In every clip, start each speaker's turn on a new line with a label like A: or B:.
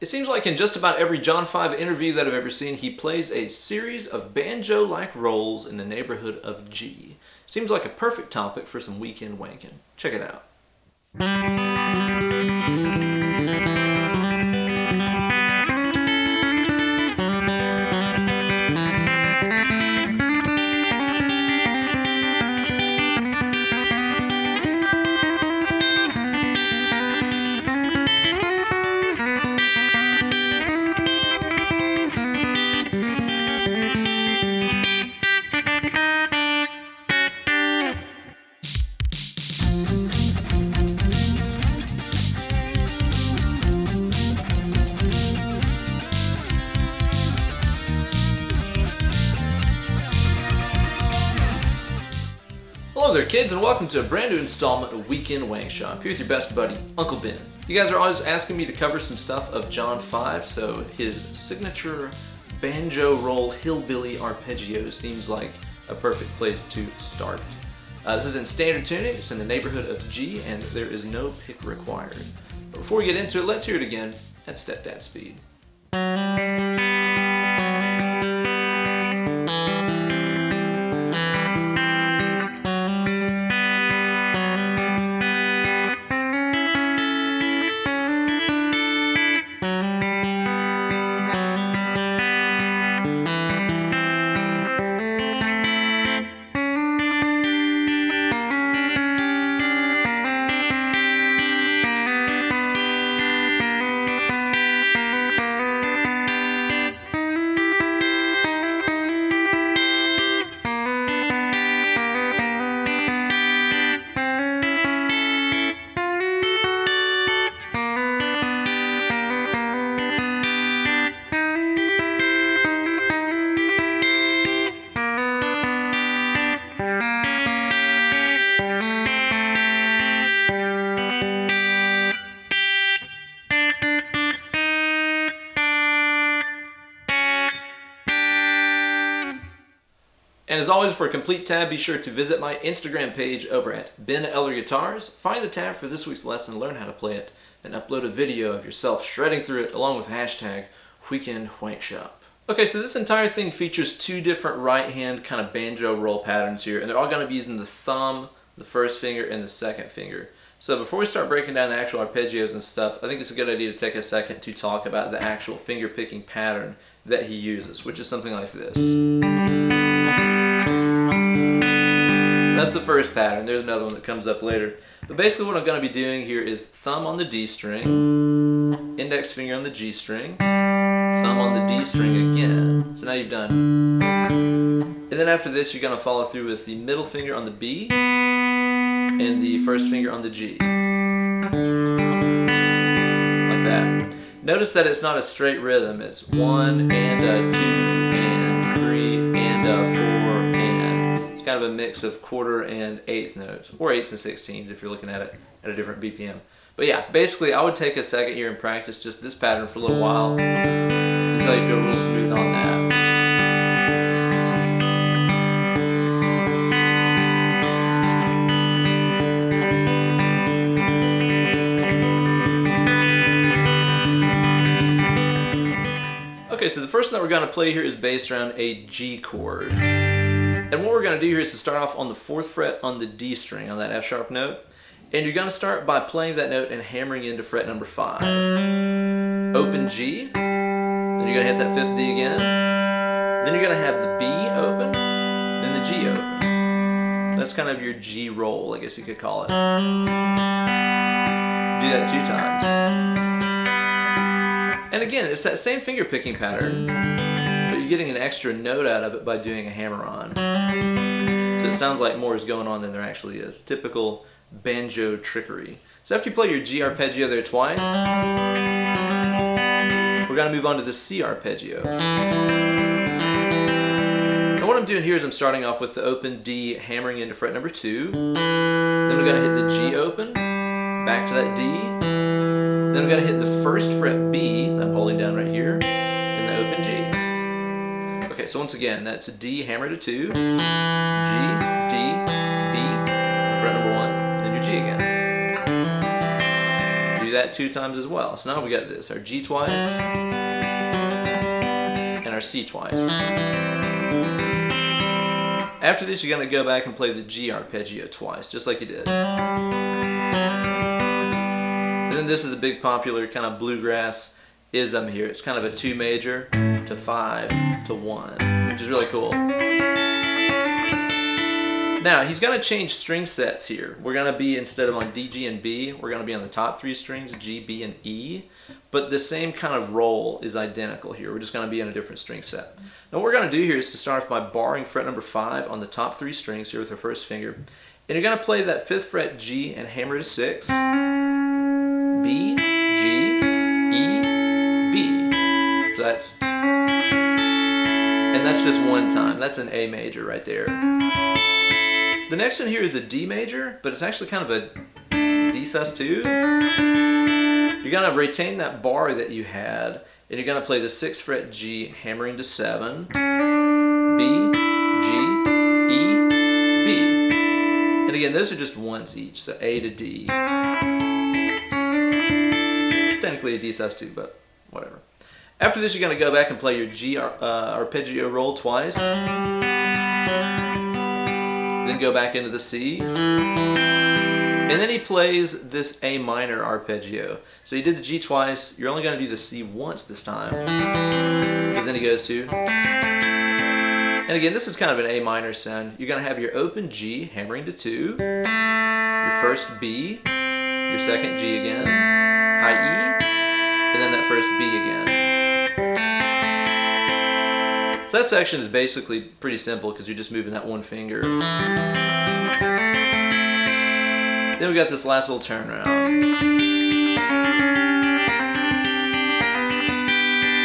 A: It seems like in just about every John 5 interview that I've ever seen, he plays a series of banjo-like rolls in the neighborhood of G. Seems like a perfect topic for some weekend wanking. Check it out. Hello there kids, and welcome to a brand new installment of Weekend Wankshop. Here's your best buddy, Uncle Ben. You guys are always asking me to cover some stuff of John 5, so his signature banjo roll hillbilly arpeggio seems like a perfect place to start. This is in standard tuning, it's in the neighborhood of G, and there is no pick required. But before we get into it, let's hear it again at stepdad speed. And as always, for a complete tab, be sure to visit my Instagram page over at Ben Eller Guitars. Find the tab for this week's lesson, learn how to play it, then upload a video of yourself shredding through it along with hashtag Weekend Wankshop. Okay, so this entire thing features two different right-hand kind of banjo roll patterns here, and they're all going to be using the thumb, the first finger, and the second finger. So before we start breaking down the actual arpeggios and stuff, I think it's a good idea to take a second to talk about the actual finger picking pattern that he uses, which is something like this. That's the first pattern. There's another one that comes up later. But basically what I'm going to be doing here is thumb on the D string, index finger on the G string, thumb on the D string again. So now you've done. And then after this you're going to follow through with the middle finger on the B and the first finger on the G. Like that. Notice that it's not a straight rhythm. It's 1 and a 2 and 3 and a 4 and. It's kind of a mix of quarter and eighth notes, or eighths and sixteens if you're looking at it at a different BPM. But yeah, basically I would take a second here and practice just this pattern for a little while until you feel real smooth on that. Okay, so the first one that we're going to play here is based around a G chord. And what we're going to do here is to start off on the 4th fret on the D string, on that F sharp note. And you're going to start by playing that note and hammering into fret number 5. Open G, then you're going to hit that 5th D again. Then you're going to have the B open, then the G open. That's kind of your G roll, I guess you could call it. Do that 2 times. And again, it's that same finger picking pattern, but you're getting an extra note out of it by doing a hammer-on. So it sounds like more is going on than there actually is. Typical banjo trickery. So after you play your G arpeggio there twice, we're going to move on to the C arpeggio. Now what I'm doing here is I'm starting off with the open D, hammering into fret number 2. Then we're going to hit the G open, back to that D. Then I'm going to hit the 1st fret B that I'm holding down right here, and the open G. Okay, so once again, that's D, hammer to 2, G, D, B, fret number 1, and then your G again. Do that that 2 times as well. So now we got this, our G twice and our C twice. After this, you're going to go back and play the G arpeggio twice, just like you did. And then this is a big popular kind of bluegrass ism here. It's kind of a 2 major to 5 to 1, which is really cool. Now, he's going to change string sets here. We're going to be, instead of on D, G, and B, we're going to be on the top 3 strings, G, B, and E. But the same kind of roll is identical here. We're just going to be in a different string set. Now, what we're going to do here is to start off by barring fret number 5 on the top 3 strings here with our first finger. And you're going to play that 5th fret G and hammer to 6. B, G, E, B. So that's just 1 time. That's an A major right there. The next one here is a D major, but it's actually kind of a D sus2. You're going to retain that bar that you had, and you're going to play the 6th fret G, hammering to 7, B, G, E, B. And again, those are just 1s each, so A to D. It's technically a D sus2, but whatever. After this, you're going to go back and play your G arpeggio roll twice. Then go back into the C. And then he plays this A minor arpeggio. So you did the G twice, you're only going to do the C once this time. Because then he goes to. And again, this is kind of an A minor sound. You're going to have your open G, hammering to 2. Your first B, your second G again, high E, and then that first B again. So that section is basically pretty simple because you're just moving that 1 finger. Then we got this last little turnaround.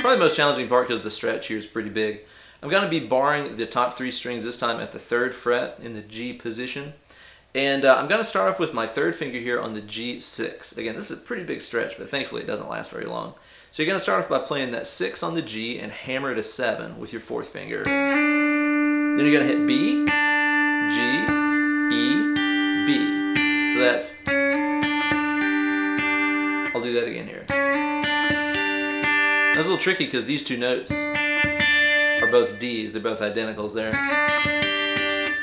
A: Probably the most challenging part because the stretch here is pretty big. I'm going to be barring the top 3 strings this time at the 3rd fret in the G position. And I'm going to start off with my 3rd finger here on the G6. Again, this is a pretty big stretch, but thankfully it doesn't last very long. So you're going to start off by playing that 6 on the G and hammer to 7 with your 4th finger. Then you're going to hit B, G, E, B. So that's, I'll do that again here. That's a little tricky because these 2 notes are both Ds. They're both identicals there.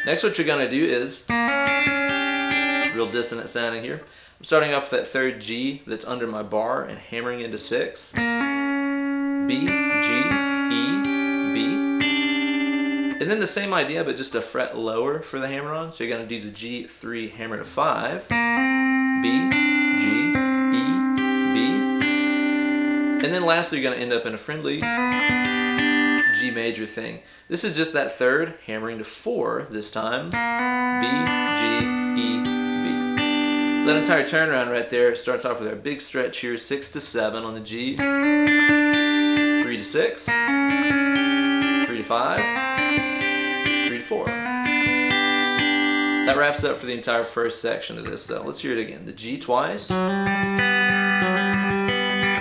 A: Next, what you're going to do is, real dissonant sounding here. I'm starting off with that 3rd G that's under my bar and hammering into 6. B, G, E, B. And then the same idea, but just a fret lower for the hammer on. So you're going to do the G3 hammer to 5. B, G, E, B. And then lastly, you're going to end up in a friendly G major thing. This is just that 3rd hammering to 4 this time. B, G, E, B. So that entire turnaround right there starts off with our big stretch here, 6 to 7 on the G, 3 to 6, 3 to 5, 3 to 4. That wraps up for the entire first section of this. So let's hear it again. The G twice,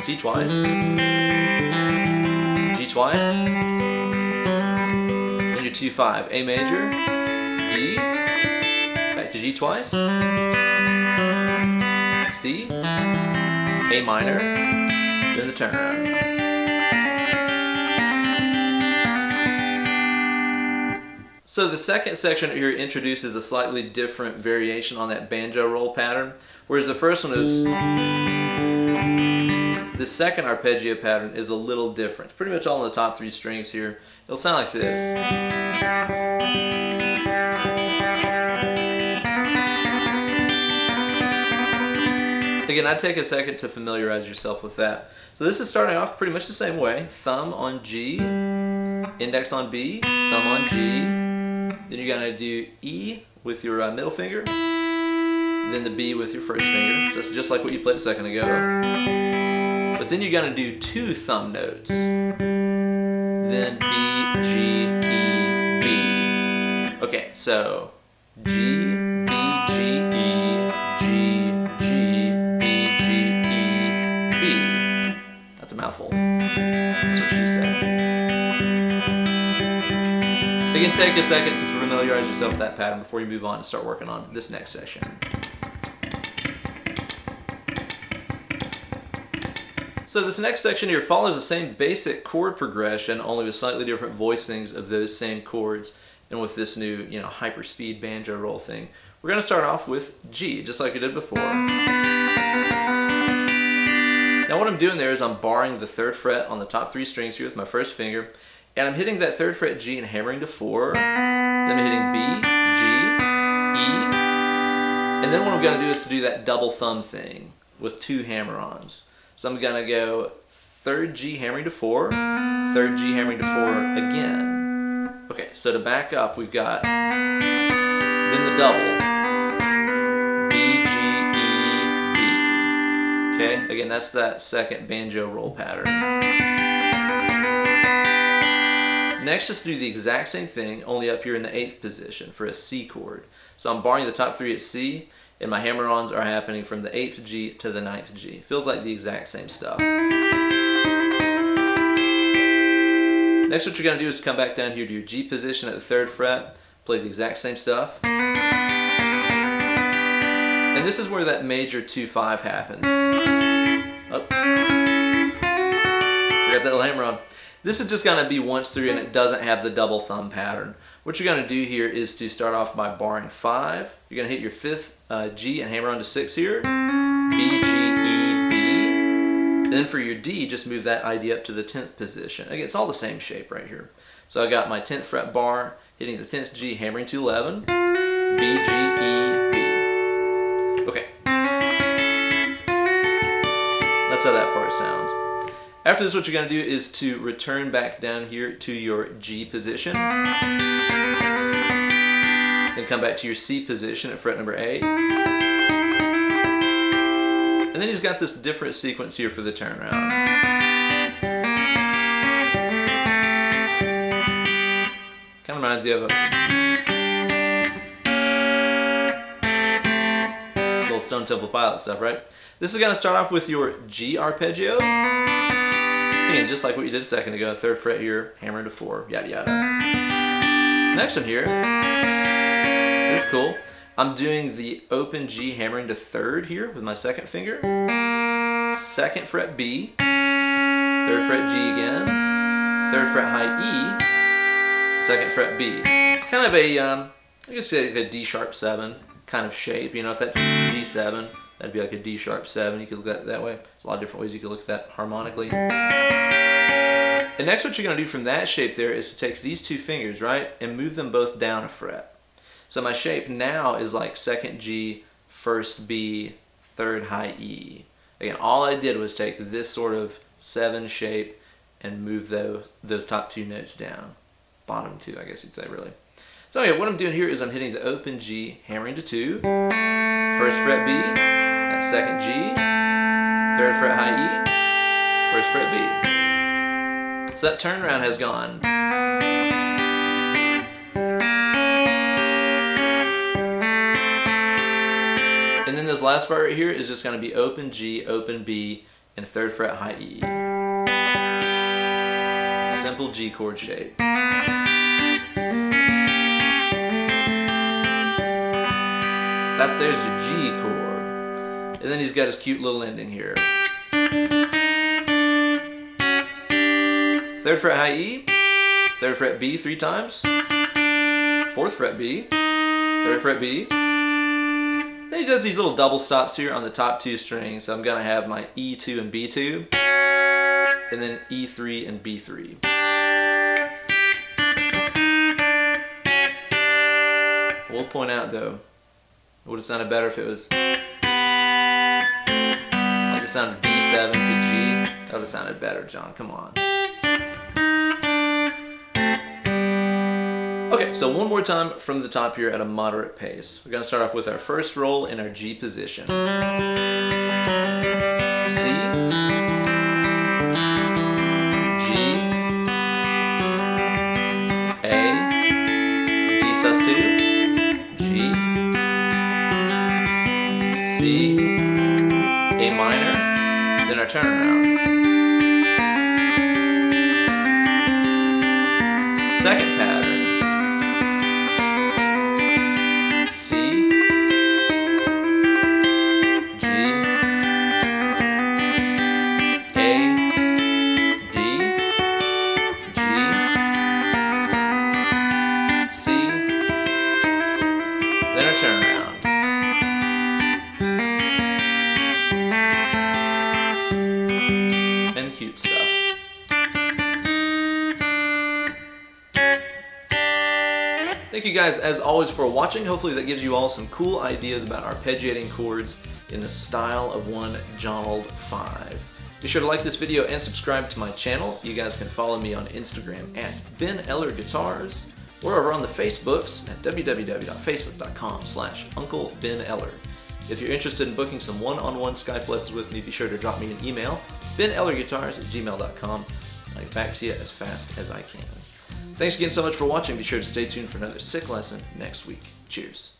A: C twice, G twice, then your 2-5, A major, D, back to G twice, C, A minor, then the turnaround. So the second section here introduces a slightly different variation on that banjo roll pattern, whereas the first one is, the second arpeggio pattern is a little different. It's pretty much all on the top 3 strings here. It'll sound like this. Again, I'd take a second to familiarize yourself with that. So this is starting off pretty much the same way. Thumb on G, index on B, thumb on G. Then you're going to do E with your middle finger, then the B with your first finger. So that's just like what you played a second ago. But then you're going to do 2 thumb notes. Then B, G, E, B. Okay, so G, B, G, E, G, G, B, G, E, B. That's a mouthful. That's what she said. Again, take a second to familiarize yourself with that pattern before you move on and start working on this next section. So this next section here follows the same basic chord progression, only with slightly different voicings of those same chords, and with this new, hyper-speed banjo roll thing. We're going to start off with G, just like we did before. Now what I'm doing there is I'm barring the 3rd fret on the top 3 strings here with my first finger, and I'm hitting that 3rd fret G and hammering to 4, then I'm hitting B, G, E, and then what I'm going to do is to do that double thumb thing with 2 hammer-ons. So I'm going to go 3rd G hammering to 4, 3rd G hammering to 4 again. Okay, so to back up, we've got then the double, B, G, E, B. Okay, again, that's that second banjo roll pattern. Next, just do the exact same thing, only up here in the 8th position for a C chord. So I'm barring the top 3 at C, and my hammer-ons are happening from the 8th G to the 9th G. Feels like the exact same stuff. Next, what you're going to do is to come back down here to your G position at the 3rd fret, play the exact same stuff. And this is where that major 2-5 happens. Oh. Forgot that little hammer-on. This is just going to be once through, and it doesn't have the double thumb pattern. What you're going to do here is to start off by barring 5. You're going to hit your 5th G and hammer on to 6 here. B, G, E, B. And then for your D, just move that ID up to the 10th position. Again, it's all the same shape right here. So I got my 10th fret bar, hitting the 10th G, hammering to 11. B, G, E, B. Okay. That's how that part sounds. After this, what you're going to do is to return back down here to your G position. Then come back to your C position at fret number 8. And then he's got this different sequence here for the turnaround. Kind of reminds you of a little Stone Temple Pilot stuff, right? This is going to start off with your G arpeggio. Again, just like what you did a second ago, 3rd fret here, hammer to 4, yada yada. This next one here, this is cool. I'm doing the open G hammering to 3rd here with my 2nd finger. 2nd fret B, 3rd fret G again, 3rd fret high E, 2nd fret B. Kind of a, I guess like a D sharp 7 kind of shape. If that's D7, that'd be like a D sharp 7. You could look at it that way. There's a lot of different ways you could look at that harmonically. And next, what you're going to do from that shape there is to take these 2 fingers, right, and move them both down a fret. So my shape now is like 2nd G, 1st B, 3rd high E. Again, all I did was take this sort of 7 shape and move those top 2 notes down. Bottom 2, I guess you'd say, really. So anyway, what I'm doing here is I'm hitting the open G, hammering to 2, 1st fret B, that's 2nd G, 3rd fret high E, 1st fret B. So that turnaround has gone. And then this last part right here is just going to be open G, open B, and 3rd fret high E. Simple G chord shape. That there's your G chord. And then he's got his cute little ending here. 3rd fret high E, 3rd fret B 3 times, 4th fret B, 3rd fret B. Then he does these little double stops here on the top 2 strings. So I'm going to have my E2 and B2, and then E3 and B3. We'll point out though, it would have sounded better if it was like it sounded D7 to G. That would have sounded better, John. Come on. Okay, so one more time from the top here at a moderate pace. We're going to start off with our first roll in our G position. C, G, A, D sus2, G, C, A minor, then our turnaround. Second pattern. C, G, Thank you guys, as always, for watching. Hopefully that gives you all some cool ideas about arpeggiating chords in the style of one Jonald 5. Be sure to like this video and subscribe to my channel. You guys can follow me on Instagram at Ben Eller Guitars, or over on the Facebooks at www.facebook.com/Uncle Ben Eller. If you're interested in booking some one-on-one Skype lessons with me, be sure to drop me an email, benellerguitars@gmail.com. I'll get back to you as fast as I can. Thanks again so much for watching. Be sure to stay tuned for another sick lesson next week. Cheers.